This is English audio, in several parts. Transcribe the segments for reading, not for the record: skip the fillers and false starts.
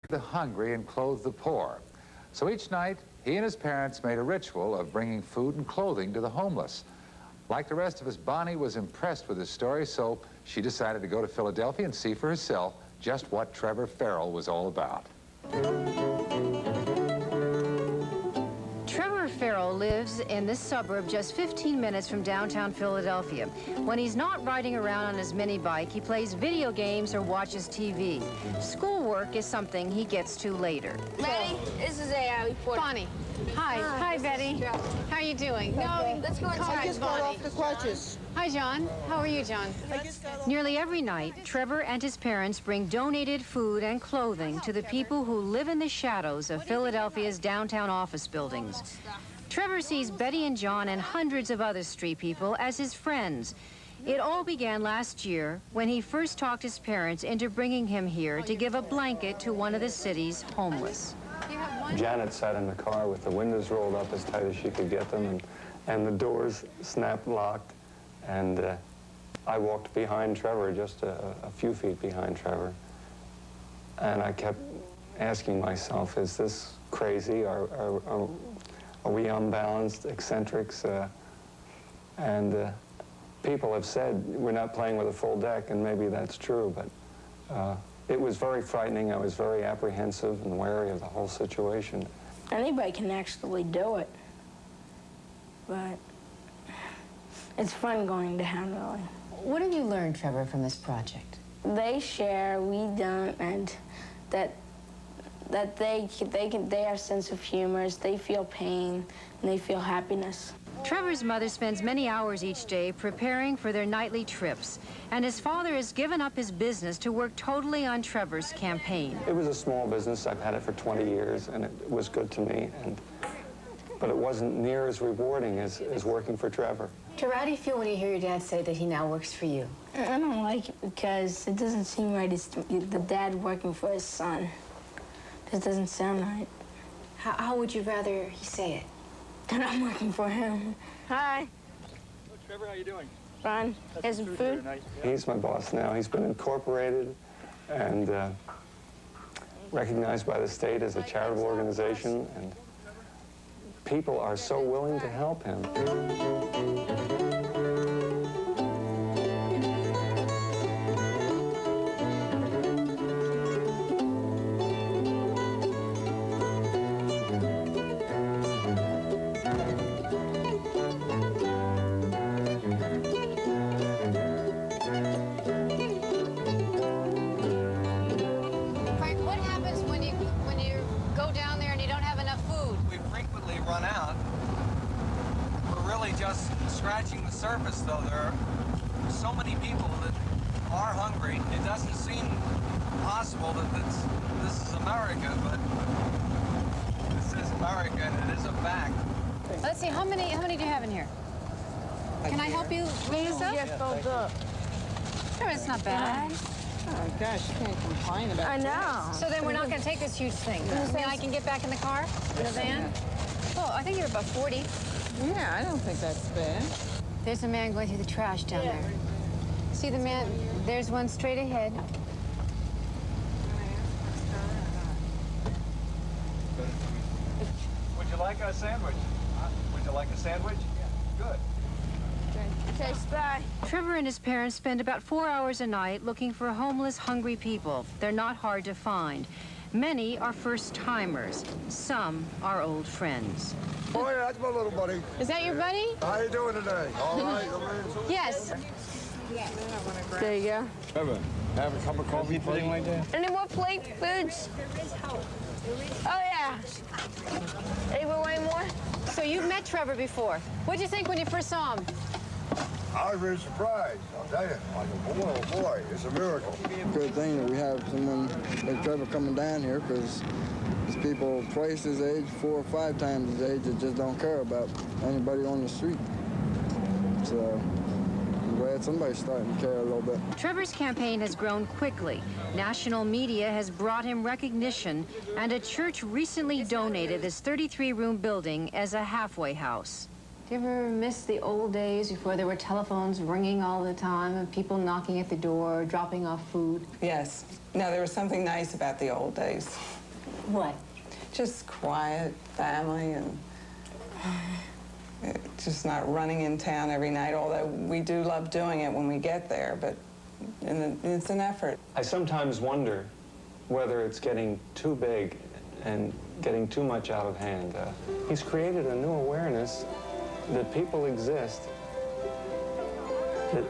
the hungry and clothe the poor. So each night, he and his parents made a ritual of bringing food and clothing to the homeless. Like the rest of us, Bonnie was impressed with his story, so she decided to go to Philadelphia and see for herself just what Trevor Ferrell was all about. Trevor Ferrell lives in this suburb just 15 minutes from downtown Philadelphia. When he's not riding around on his mini bike, he plays video games or watches TV. Schoolwork is something he gets to later. Betty, this is a report. Bonnie. Hi. Hi, Betty. How are you doing? No, let's go inside. I just got off the crutches. Hi, John. How are you, John? Nearly every night, Trevor and his parents bring donated food and clothing to the people who live in the shadows of Philadelphia's downtown office buildings. Trevor sees Betty and John and hundreds of other street people as his friends. It all began last year when he first talked his parents into bringing him here to give a blanket to one of the city's homeless. Janet sat in the car with the windows rolled up as tight as she could get them, and the doors snapped locked. And I walked behind Trevor, just a few feet behind Trevor. And I kept asking myself, is this crazy? Are we unbalanced eccentrics? And people have said we're not playing with a full deck, and maybe that's true, but it was very frightening. I was very apprehensive and wary of the whole situation. Anybody can actually do it, but it's fun going down, really. What have you learned, Trevor, from this project? They share, we don't, and that they have a sense of humor, they feel pain, and they feel happiness. Trevor's mother spends many hours each day preparing for their nightly trips, and his father has given up his business to work totally on Trevor's campaign. It was a small business. I've had it for 20 years, and it was good to me, but it wasn't near as rewarding as working for Trevor. Trevor, how do you feel when you hear your dad say that he now works for you? I don't like it because it doesn't seem right. It's the dad working for his son. This doesn't sound right. How would you rather he say it? And I'm working for him. Hi. Hello, Trevor, how you doing? Fine. Here's some food. He's my boss now. He's been incorporated and recognized by the state as a charitable organization, and people are so willing to help him. Run out. We're really just scratching the surface, though. There are so many people that are hungry. It doesn't seem possible that this is America, but this is America, and it is a fact. Let's see, how many do you have in here? Can I help you roll this up? Yes, fold up. Sure, it's not bad. Oh, gosh, you can't complain about it. I know. So then we're not going to take this huge thing. I mean, I can get back in the car, in the van? Oh, I think you're about 40. Yeah, I don't think that's bad. There's a man going through the trash down there. See the man? There's one straight ahead. Would you like a sandwich? Would you like a sandwich? Good. Okay, bye. Trevor and his parents spend about 4 hours a night looking for homeless, hungry people. They're not hard to find. Many are first-timers. Some are old friends. Oh, yeah, that's my little buddy. Is that your buddy? How you doing today? All right, Yes. There you go. Trevor, have a cup of coffee, buddy? Like that? Any more plate foods? Oh, yeah. Any more? So you've met Trevor before. What'd you think when you first saw him? I was very surprised, I'll tell you. Oh, boy, it's a miracle. Good thing that we have someone like Trevor coming down here, because there's people twice his age, 4 or 5 times his age, that just don't care about anybody on the street. So I'm glad somebody's starting to care a little bit. Trevor's campaign has grown quickly. National media has brought him recognition, and a church recently donated this 33-room building as a halfway house. Do you ever miss the old days before there were telephones ringing all the time and people knocking at the door, dropping off food? Yes. No, there was something nice about the old days. What? Just quiet family and just not running in town every night, although we do love doing it when we get there, but it's an effort. I sometimes wonder whether it's getting too big and getting too much out of hand. He's created a new awareness that people exist that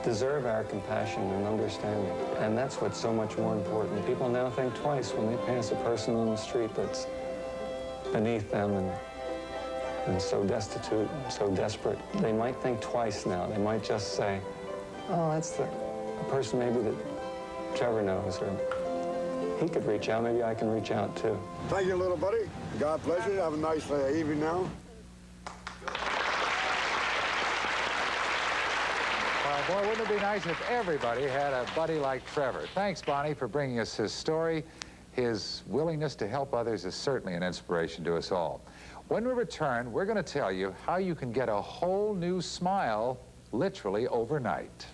deserve our compassion and understanding. And that's what's so much more important. People now think twice when they pass a person on the street that's beneath them and so destitute, so desperate. They might think twice now. They might just say, oh, that's a person maybe that Trevor knows, or he could reach out. Maybe I can reach out too. Thank you, little buddy. God bless you. Have a nice evening now. Boy, wouldn't it be nice if everybody had a buddy like Trevor? Thanks, Bonnie, for bringing us his story. His willingness to help others is certainly an inspiration to us all. When we return, we're going to tell you how you can get a whole new smile literally overnight.